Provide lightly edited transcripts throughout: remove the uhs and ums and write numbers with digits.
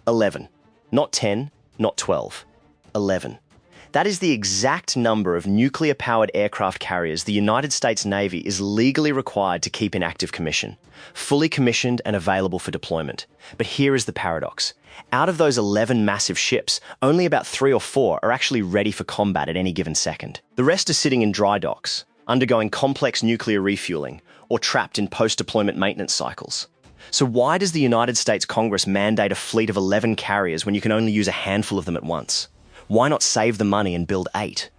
11. Not 10, not 12. 11. That is the exact number of nuclear-powered aircraft carriers the United States Navy is legally required to keep in active commission, fully commissioned and available for deployment. But here is the paradox. Out of those 11 massive ships, only about 3 or 4 are actually ready for combat at any given second. The rest are sitting in dry docks, undergoing complex nuclear refueling, or trapped in post-deployment maintenance cycles. So why does the United States Congress mandate a fleet of 11 carriers when you can only use a handful of them at once? Why not save the money and build 8?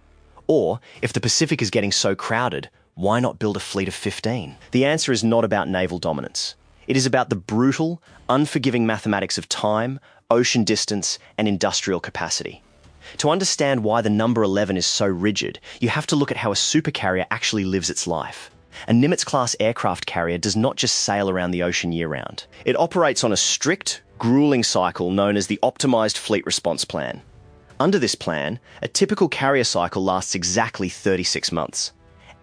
Or, if the Pacific is getting so crowded, why not build a fleet of 15? The answer is not about naval dominance. It is about the brutal, unforgiving mathematics of time, ocean distance, and industrial capacity. To understand why the number 11 is so rigid, you have to look at how a supercarrier actually lives its life. A Nimitz-class aircraft carrier does not just sail around the ocean year-round. It operates on a strict, grueling cycle known as the Optimised Fleet Response Plan. Under this plan, a typical carrier cycle lasts exactly 36 months.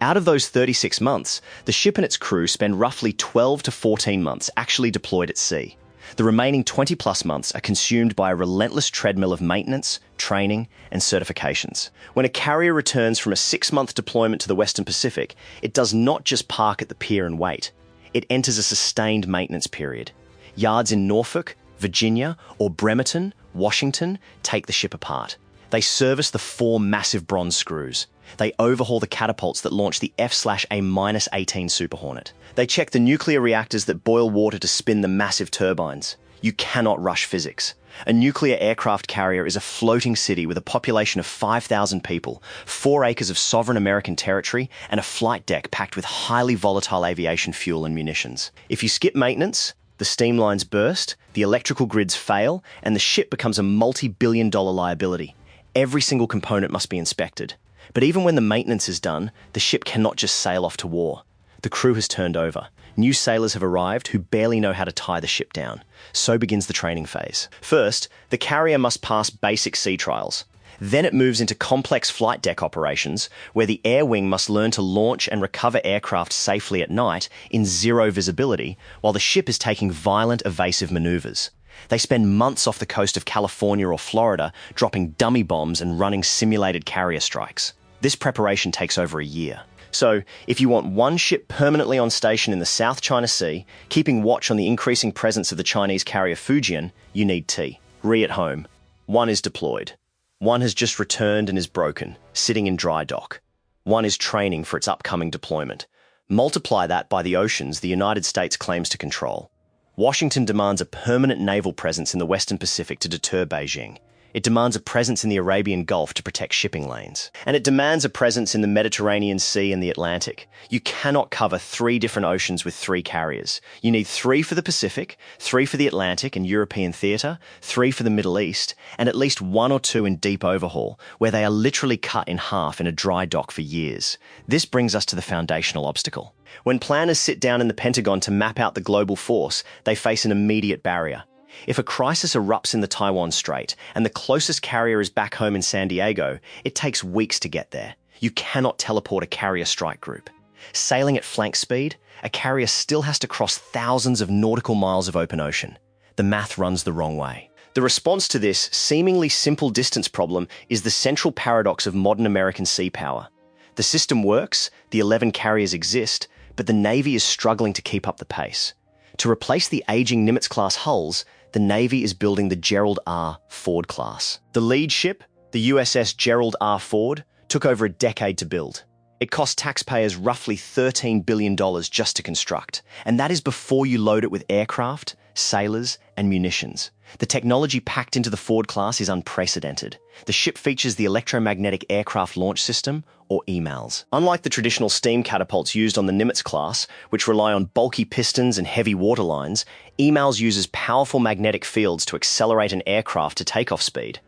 Out of those 36 months, the ship and its crew spend roughly 12 to 14 months actually deployed at sea. The remaining 20-plus months are consumed by a relentless treadmill of maintenance, training, and certifications. When a carrier returns from a 6-month deployment to the Western Pacific, it does not just park at the pier and wait. It enters a sustained maintenance period. Yards in Norfolk, Virginia, or Bremerton, Washington, take the ship apart. They service the 4 massive bronze screws. They overhaul the catapults that launch the F/A-18 Super Hornet. They check the nuclear reactors that boil water to spin the massive turbines. You cannot rush physics. A nuclear aircraft carrier is a floating city with a population of 5,000 people, 4 acres of sovereign American territory, and a flight deck packed with highly volatile aviation fuel and munitions. If you skip maintenance, the steam lines burst, the electrical grids fail, and the ship becomes a multi-billion-dollar liability. Every single component must be inspected. But even when the maintenance is done, the ship cannot just sail off to war. The crew has turned over. New sailors have arrived who barely know how to tie the ship down. So begins the training phase. First, the carrier must pass basic sea trials. Then it moves into complex flight deck operations, where the air wing must learn to launch and recover aircraft safely at night in zero visibility, while the ship is taking violent evasive maneuvers. They spend months off the coast of California or Florida, dropping dummy bombs and running simulated carrier strikes. This preparation takes over a year. So, if you want one ship permanently on station in the South China Sea, keeping watch on the increasing presence of the Chinese carrier Fujian, you need T. Re at home. 1 is deployed. 1 has just returned and is broken, sitting in dry dock. 1 is training for its upcoming deployment. Multiply that by the oceans the United States claims to control. Washington demands a permanent naval presence in the Western Pacific to deter Beijing. It demands a presence in the Arabian Gulf to protect shipping lanes. And it demands a presence in the Mediterranean Sea and the Atlantic. You cannot cover 3 different oceans with 3 carriers. You need 3 for the Pacific, 3 for the Atlantic and European theatre, 3 for the Middle East, and at least 1 or 2 in deep overhaul, where they are literally cut in half in a dry dock for years. This brings us to the foundational obstacle. When planners sit down in the Pentagon to map out the global force, they face an immediate barrier. If a crisis erupts in the Taiwan Strait and the closest carrier is back home in San Diego, it takes weeks to get there. You cannot teleport a carrier strike group. Sailing at flank speed, a carrier still has to cross thousands of nautical miles of open ocean. The math runs the wrong way. The response to this seemingly simple distance problem is the central paradox of modern American sea power. The system works, the 11 carriers exist, but the Navy is struggling to keep up the pace. To replace the aging Nimitz-class hulls, the Navy is building the Gerald R. Ford class. The lead ship, the USS Gerald R. Ford, took over a decade to build. It cost taxpayers roughly $13 billion just to construct, and that is before you load it with aircraft, sailors, and munitions. The technology packed into the Ford class is unprecedented. The ship features the Electromagnetic Aircraft Launch System, or EMALS. Unlike the traditional steam catapults used on the Nimitz class, which rely on bulky pistons and heavy water lines, EMALS uses powerful magnetic fields to accelerate an aircraft to takeoff speed.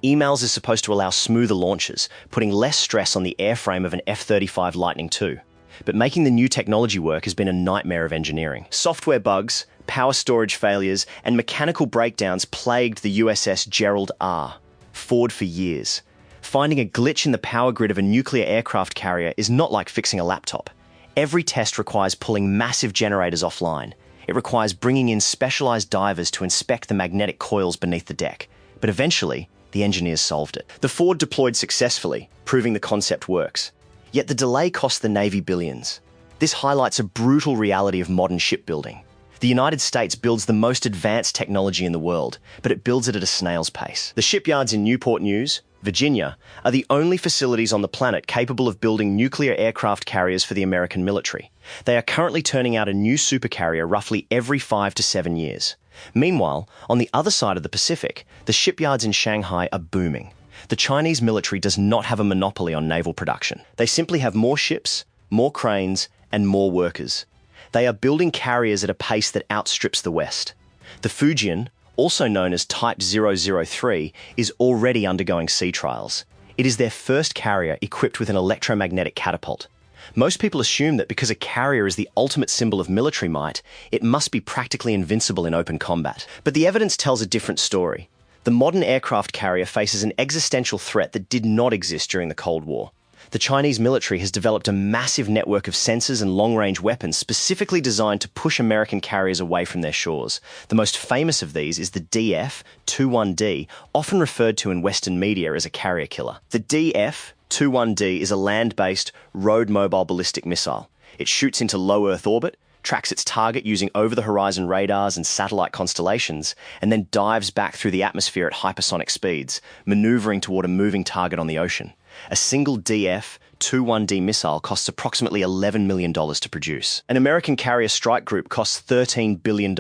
EMALS is supposed to allow smoother launches, putting less stress on the airframe of an F-35 Lightning II. But making the new technology work has been a nightmare of engineering. Software bugs, power storage failures, and mechanical breakdowns plagued the USS Gerald R. Ford for years. Finding a glitch in the power grid of a nuclear aircraft carrier is not like fixing a laptop. Every test requires pulling massive generators offline. It requires bringing in specialized divers to inspect the magnetic coils beneath the deck. But eventually, the engineers solved it. The Ford deployed successfully, proving the concept works. Yet the delay cost the Navy billions. This highlights a brutal reality of modern shipbuilding. The United States builds the most advanced technology in the world, but it builds it at a snail's pace. The shipyards in Newport News, Virginia, are the only facilities on the planet capable of building nuclear aircraft carriers for the American military. They are currently turning out a new supercarrier roughly every 5 to 7 years. Meanwhile, on the other side of the Pacific, the shipyards in Shanghai are booming. The Chinese military does not have a monopoly on naval production. They simply have more ships, more cranes, and more workers. They are building carriers at a pace that outstrips the West. The Fujian, also known as Type 003, is already undergoing sea trials. It is their first carrier equipped with an electromagnetic catapult. Most people assume that because a carrier is the ultimate symbol of military might, it must be practically invincible in open combat. But the evidence tells a different story. The modern aircraft carrier faces an existential threat that did not exist during the Cold War. The Chinese military has developed a massive network of sensors and long-range weapons specifically designed to push American carriers away from their shores. The most famous of these is the DF-21D, often referred to in Western media as a carrier killer. The DF-21D is a land-based, road-mobile ballistic missile. It shoots into low Earth orbit, tracks its target using over-the-horizon radars and satellite constellations, and then dives back through the atmosphere at hypersonic speeds, maneuvering toward a moving target on the ocean. A single DF-21D missile costs approximately $11 million to produce. An American carrier strike group costs $13 billion,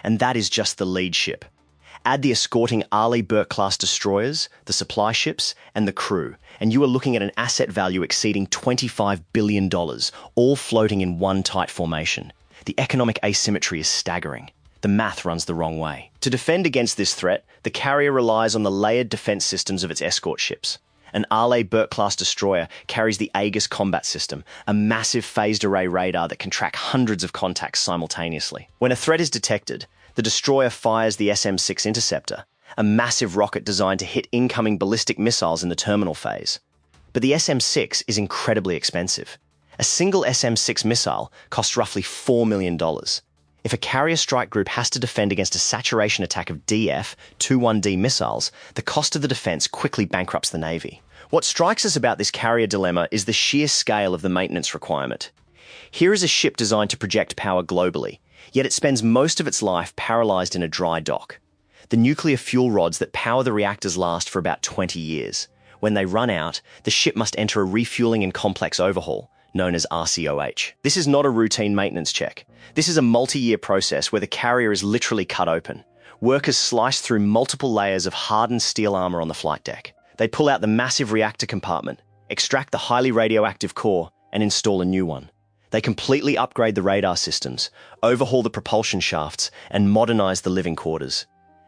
and that is just the lead ship. Add the escorting Arleigh Burke-class destroyers, the supply ships, and the crew, and you are looking at an asset value exceeding $25 billion, all floating in one tight formation. The economic asymmetry is staggering. The math runs the wrong way. To defend against this threat, the carrier relies on the layered defense systems of its escort ships. An Arleigh Burke-class destroyer carries the Aegis combat system, a massive phased array radar that can track hundreds of contacts simultaneously. When a threat is detected, the destroyer fires the SM-6 interceptor, a massive rocket designed to hit incoming ballistic missiles in the terminal phase. But the SM-6 is incredibly expensive. A single SM-6 missile costs roughly $4 million. If a carrier strike group has to defend against a saturation attack of DF-21D missiles, the cost of the defense quickly bankrupts the Navy. What strikes us about this carrier dilemma is the sheer scale of the maintenance requirement. Here is a ship designed to project power globally, yet it spends most of its life paralyzed in a dry dock. The nuclear fuel rods that power the reactors last for about 20 years. When they run out, the ship must enter a refueling and complex overhaul, known as RCOH. This is not a routine maintenance check. This is a multi-year process where the carrier is literally cut open. Workers slice through multiple layers of hardened steel armor on the flight deck. They pull out the massive reactor compartment, extract the highly radioactive core, and install a new one. They completely upgrade the radar systems, overhaul the propulsion shafts, and modernize the living quarters.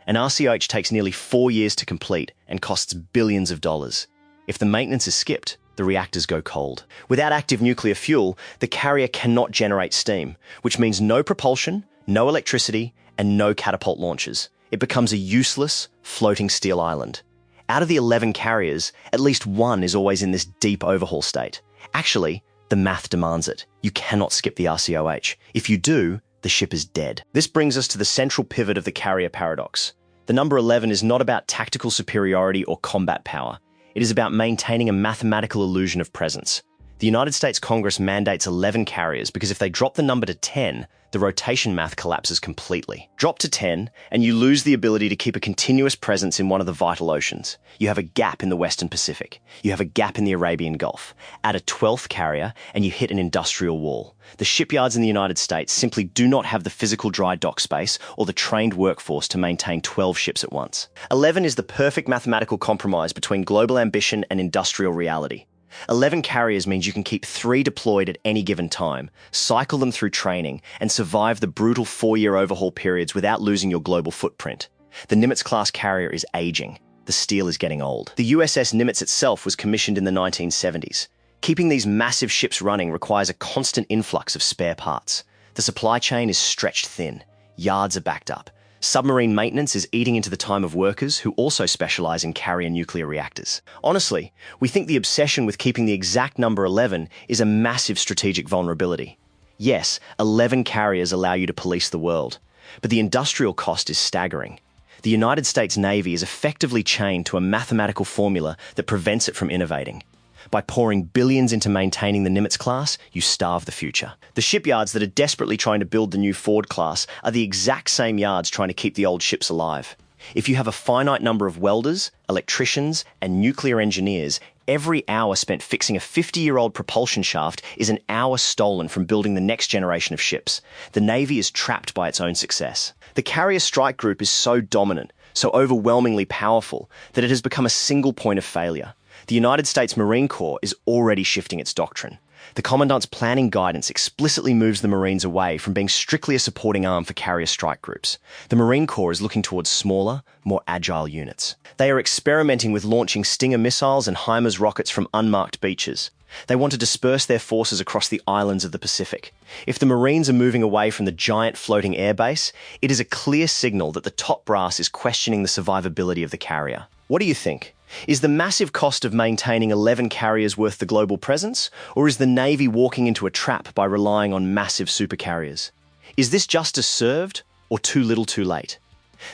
An RCOH takes nearly 4 years to complete and costs billions of dollars. If the maintenance is skipped, the reactors go cold. Without active nuclear fuel, the carrier cannot generate steam, which means no propulsion, no electricity, and no catapult launches. It becomes a useless, floating steel island. Out of the 11 carriers, at least one is always in this deep overhaul state. Actually, the math demands it. You cannot skip the RCOH. If you do, the ship is dead. This brings us to the central pivot of the carrier paradox. The number 11 is not about tactical superiority or combat power. It is about maintaining a mathematical illusion of presence. The United States Congress mandates 11 carriers because if they drop the number to 10, the rotation math collapses completely. Drop to 10, and you lose the ability to keep a continuous presence in one of the vital oceans. You have a gap in the Western Pacific. You have a gap in the Arabian Gulf. Add a 12th carrier, and you hit an industrial wall. The shipyards in the United States simply do not have the physical dry dock space or the trained workforce to maintain 12 ships at once. 11 is the perfect mathematical compromise between global ambition and industrial reality. 11 carriers means you can keep 3 deployed at any given time, cycle them through training, and survive the brutal 4-year overhaul periods without losing your global footprint. The Nimitz-class carrier is aging. The steel is getting old. The USS Nimitz itself was commissioned in the 1970s. Keeping these massive ships running requires a constant influx of spare parts. The supply chain is stretched thin. Yards are backed up. Submarine maintenance is eating into the time of workers who also specialize in carrier nuclear reactors. Honestly, we think the obsession with keeping the exact number 11 is a massive strategic vulnerability. Yes, 11 carriers allow you to police the world, but the industrial cost is staggering. The United States Navy is effectively chained to a mathematical formula that prevents it from innovating. By pouring billions into maintaining the Nimitz class, you starve the future. The shipyards that are desperately trying to build the new Ford class are the exact same yards trying to keep the old ships alive. If you have a finite number of welders, electricians, and nuclear engineers, every hour spent fixing a 50-year-old propulsion shaft is an hour stolen from building the next generation of ships. The Navy is trapped by its own success. The carrier strike group is so dominant, so overwhelmingly powerful, that it has become a single point of failure. The United States Marine Corps is already shifting its doctrine. The Commandant's planning guidance explicitly moves the Marines away from being strictly a supporting arm for carrier strike groups. The Marine Corps is looking towards smaller, more agile units. They are experimenting with launching Stinger missiles and HIMARS rockets from unmarked beaches. They want to disperse their forces across the islands of the Pacific. If the Marines are moving away from the giant floating airbase, it is a clear signal that the top brass is questioning the survivability of the carrier. What do you think? Is the massive cost of maintaining 11 carriers worth the global presence, or is the Navy walking into a trap by relying on massive supercarriers? Is this justice served, or too little too late?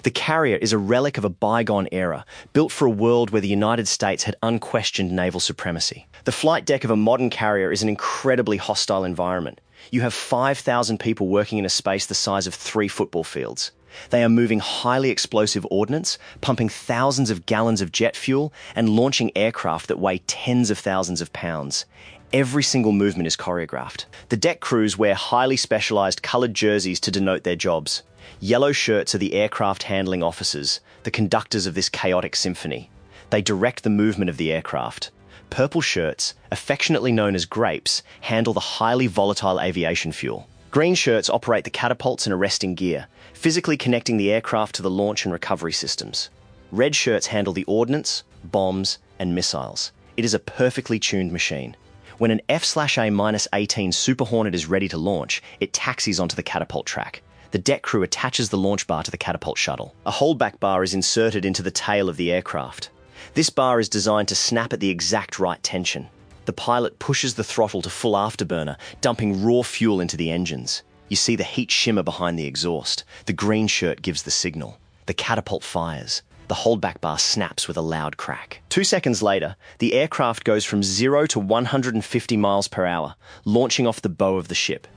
The carrier is a relic of a bygone era, built for a world where the United States had unquestioned naval supremacy. The flight deck of a modern carrier is an incredibly hostile environment. You have 5,000 people working in a space the size of 3 football fields. They are moving highly explosive ordnance, pumping thousands of gallons of jet fuel, and launching aircraft that weigh tens of thousands of pounds. Every single movement is choreographed. The deck crews wear highly specialized colored jerseys to denote their jobs. Yellow shirts are the aircraft handling officers, the conductors of this chaotic symphony. They direct the movement of the aircraft. Purple shirts, affectionately known as grapes, handle the highly volatile aviation fuel. Green shirts operate the catapults and arresting gear, physically connecting the aircraft to the launch and recovery systems. Red shirts handle the ordnance, bombs, and missiles. It is a perfectly tuned machine. When an F/A-18 Super Hornet is ready to launch, it taxis onto the catapult track. The deck crew attaches the launch bar to the catapult shuttle. A holdback bar is inserted into the tail of the aircraft. This bar is designed to snap at the exact right tension. The pilot pushes the throttle to full afterburner, dumping raw fuel into the engines. You see the heat shimmer behind the exhaust. The green shirt gives the signal. The catapult fires. The holdback bar snaps with a loud crack. 2 seconds later, the aircraft goes from 0 to 150 miles per hour, launching off the bow of the ship.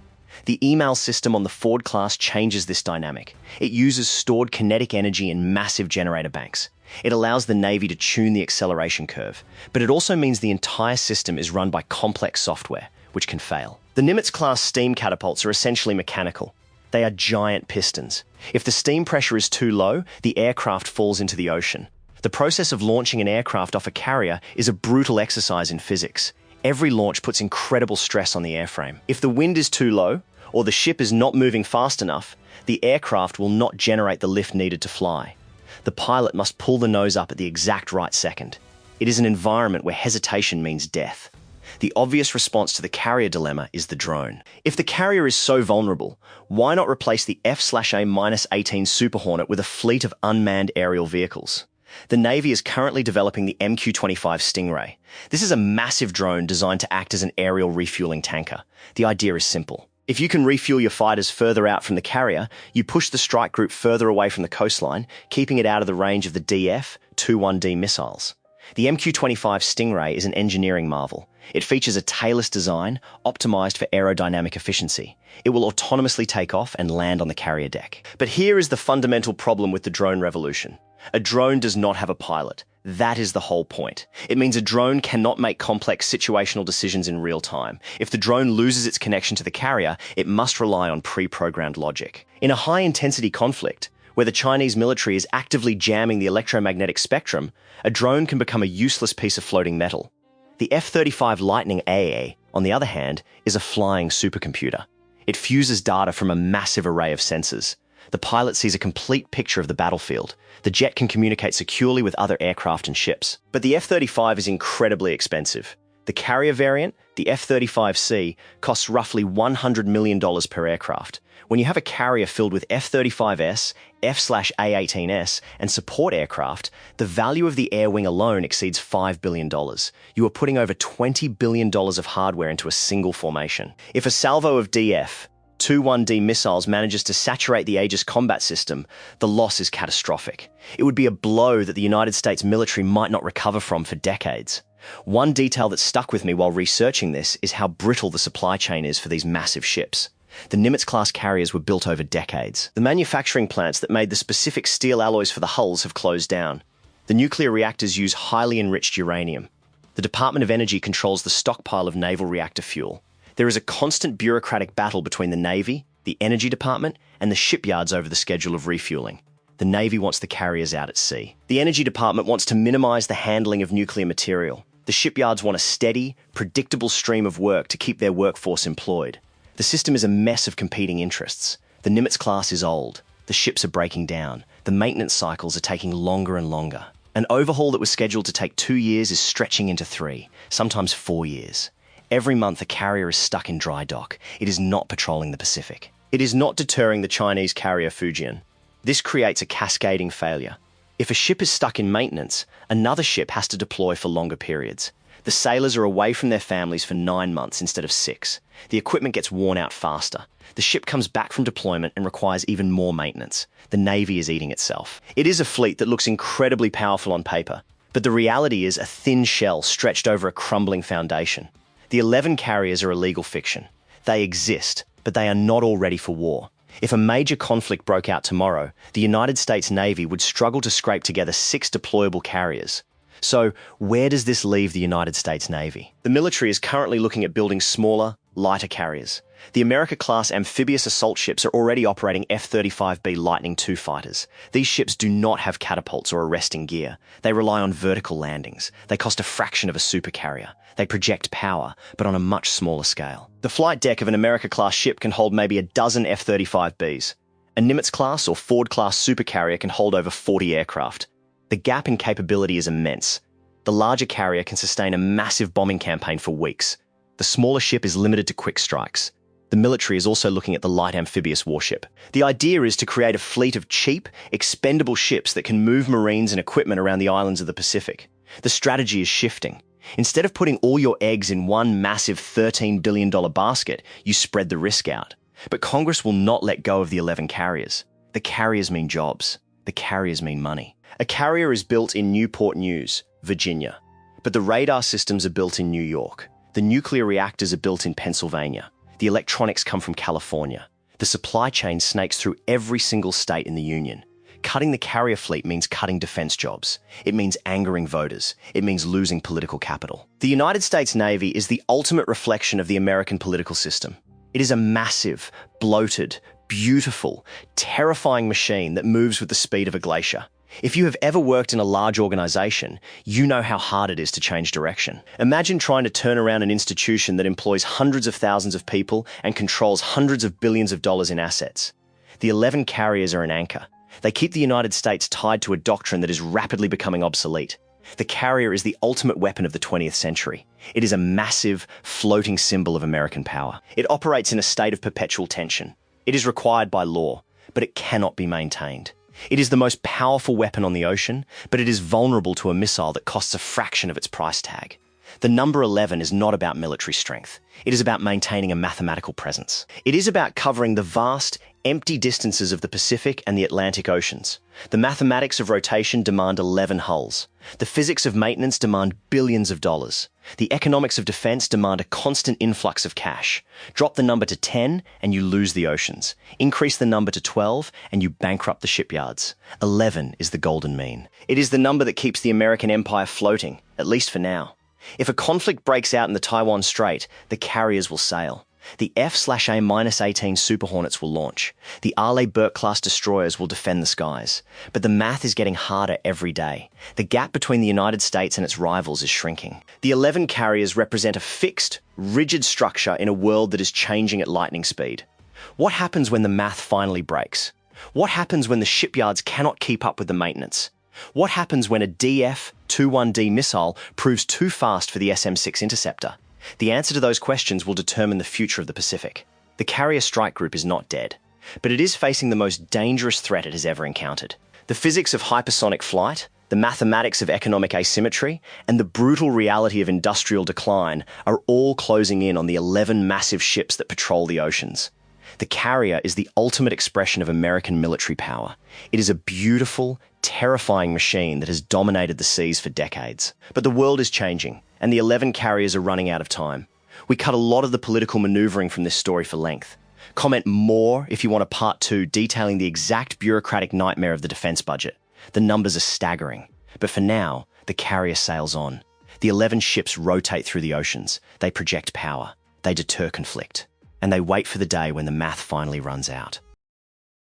The email system on the Ford class changes this dynamic. It uses stored kinetic energy in massive generator banks. It allows the Navy to tune the acceleration curve, but it also means the entire system is run by complex software, which can fail. The Nimitz-class steam catapults are essentially mechanical. They are giant pistons. If the steam pressure is too low, the aircraft falls into the ocean. The process of launching an aircraft off a carrier is a brutal exercise in physics. Every launch puts incredible stress on the airframe. If the wind is too low, or the ship is not moving fast enough, the aircraft will not generate the lift needed to fly. The pilot must pull the nose up at the exact right second. It is an environment where hesitation means death. The obvious response to the carrier dilemma is the drone. If the carrier is so vulnerable, why not replace the F/A-18 Super Hornet with a fleet of unmanned aerial vehicles? The Navy is currently developing the MQ-25 Stingray. This is a massive drone designed to act as an aerial refueling tanker. The idea is simple. If you can refuel your fighters further out from the carrier, you push the strike group further away from the coastline, keeping it out of the range of the DF-21D missiles. The MQ-25 Stingray is an engineering marvel. It features a tailless design, optimized for aerodynamic efficiency. It will autonomously take off and land on the carrier deck. But here is the fundamental problem with the drone revolution. A drone does not have a pilot. That is the whole point. It means a drone cannot make complex situational decisions in real time. If the drone loses its connection to the carrier, it must rely on pre-programmed logic. In a high-intensity conflict, where the Chinese military is actively jamming the electromagnetic spectrum, a drone can become a useless piece of floating metal. The F-35 Lightning AA, on the other hand, is a flying supercomputer. It fuses data from a massive array of sensors. The pilot sees a complete picture of the battlefield. The jet can communicate securely with other aircraft and ships. But the F-35 is incredibly expensive. The carrier variant, the F-35C, costs roughly $100 million per aircraft. When you have a carrier filled with F-35S, F/A-18S, and support aircraft, the value of the air wing alone exceeds $5 billion. You are putting over $20 billion of hardware into a single formation. If a salvo of DF-21D missiles manages to saturate the Aegis combat system, the loss is catastrophic. It would be a blow that the United States military might not recover from for decades. One detail that stuck with me while researching this is how brittle the supply chain is for these massive ships. The Nimitz-class carriers were built over decades. The manufacturing plants that made the specific steel alloys for the hulls have closed down. The nuclear reactors use highly enriched uranium. The Department of Energy controls the stockpile of naval reactor fuel. There is a constant bureaucratic battle between the Navy, the Energy Department, and the shipyards over the schedule of refueling. The Navy wants the carriers out at sea. The Energy Department wants to minimize the handling of nuclear material. The shipyards want a steady, predictable stream of work to keep their workforce employed. The system is a mess of competing interests. The Nimitz class is old. The ships are breaking down. The maintenance cycles are taking longer and longer. An overhaul that was scheduled to take 2 years is stretching into 3, sometimes 4 years. Every month a carrier is stuck in dry dock. It is not patrolling the Pacific. It is not deterring the Chinese carrier Fujian. This creates a cascading failure. If a ship is stuck in maintenance, another ship has to deploy for longer periods. The sailors are away from their families for 9 months instead of 6. The equipment gets worn out faster. The ship comes back from deployment and requires even more maintenance. The Navy is eating itself. It is a fleet that looks incredibly powerful on paper, but the reality is a thin shell stretched over a crumbling foundation. The 11 carriers are a legal fiction. They exist, but they are not all ready for war. If a major conflict broke out tomorrow, the United States Navy would struggle to scrape together 6 deployable carriers. So, where does this leave the United States Navy? The military is currently looking at building smaller, lighter carriers. The America-class amphibious assault ships are already operating F-35B Lightning II fighters. These ships do not have catapults or arresting gear. They rely on vertical landings. They cost a fraction of a supercarrier. They project power, but on a much smaller scale. The flight deck of an America-class ship can hold maybe a dozen F-35Bs. A Nimitz-class or Ford-class supercarrier can hold over 40 aircraft. The gap in capability is immense. The larger carrier can sustain a massive bombing campaign for weeks. The smaller ship is limited to quick strikes. The military is also looking at the light amphibious warship. The idea is to create a fleet of cheap, expendable ships that can move Marines and equipment around the islands of the Pacific. The strategy is shifting. Instead of putting all your eggs in one massive $13 billion basket, you spread the risk out. But Congress will not let go of the 11 carriers. The carriers mean jobs. The carriers mean money. A carrier is built in Newport News, Virginia, but the radar systems are built in New York. The nuclear reactors are built in Pennsylvania. The electronics come from California. The supply chain snakes through every single state in the Union. Cutting the carrier fleet means cutting defense jobs. It means angering voters. It means losing political capital. The United States Navy is the ultimate reflection of the American political system. It is a massive, bloated, beautiful, terrifying machine that moves with the speed of a glacier. If you have ever worked in a large organization, you know how hard it is to change direction. Imagine trying to turn around an institution that employs hundreds of thousands of people and controls hundreds of billions of dollars in assets. The 11 carriers are an anchor. They keep the United States tied to a doctrine that is rapidly becoming obsolete. The carrier is the ultimate weapon of the 20th century. It is a massive, floating symbol of American power. It operates in a state of perpetual tension. It is required by law, but it cannot be maintained. It is the most powerful weapon on the ocean, but it is vulnerable to a missile that costs a fraction of its price tag. The number 11 is not about military strength. It is about maintaining a mathematical presence. It is about covering the vast, empty distances of the Pacific and the Atlantic Oceans. The mathematics of rotation demand 11 hulls. The physics of maintenance demand billions of dollars. The economics of defense demand a constant influx of cash. Drop the number to 10 and you lose the oceans. Increase the number to 12 and you bankrupt the shipyards. 11 is the golden mean. It is the number that keeps the American empire floating, at least for now. If a conflict breaks out in the Taiwan Strait, the carriers will sail. The F/A-18 Super Hornets will launch. The Arleigh-Burke-class destroyers will defend the skies. But the math is getting harder every day. The gap between the United States and its rivals is shrinking. The 11 carriers represent a fixed, rigid structure in a world that is changing at lightning speed. What happens when the math finally breaks? What happens when the shipyards cannot keep up with the maintenance? What happens when a DF-21D missile proves too fast for the SM-6 interceptor? The answer to those questions will determine the future of the Pacific. The Carrier Strike Group is not dead, but it is facing the most dangerous threat it has ever encountered. The physics of hypersonic flight, the mathematics of economic asymmetry, and the brutal reality of industrial decline are all closing in on the 11 massive ships that patrol the oceans. The Carrier is the ultimate expression of American military power. It is a beautiful, terrifying machine that has dominated the seas for decades. But the world is changing, and the 11 carriers are running out of time. We cut a lot of the political maneuvering from this story for length. Comment more if you want a part 2 detailing the exact bureaucratic nightmare of the defense budget. The numbers are staggering. But for now, the Carrier sails on. The 11 ships rotate through the oceans. They project power. They deter conflict. And they wait for the day when the math finally runs out.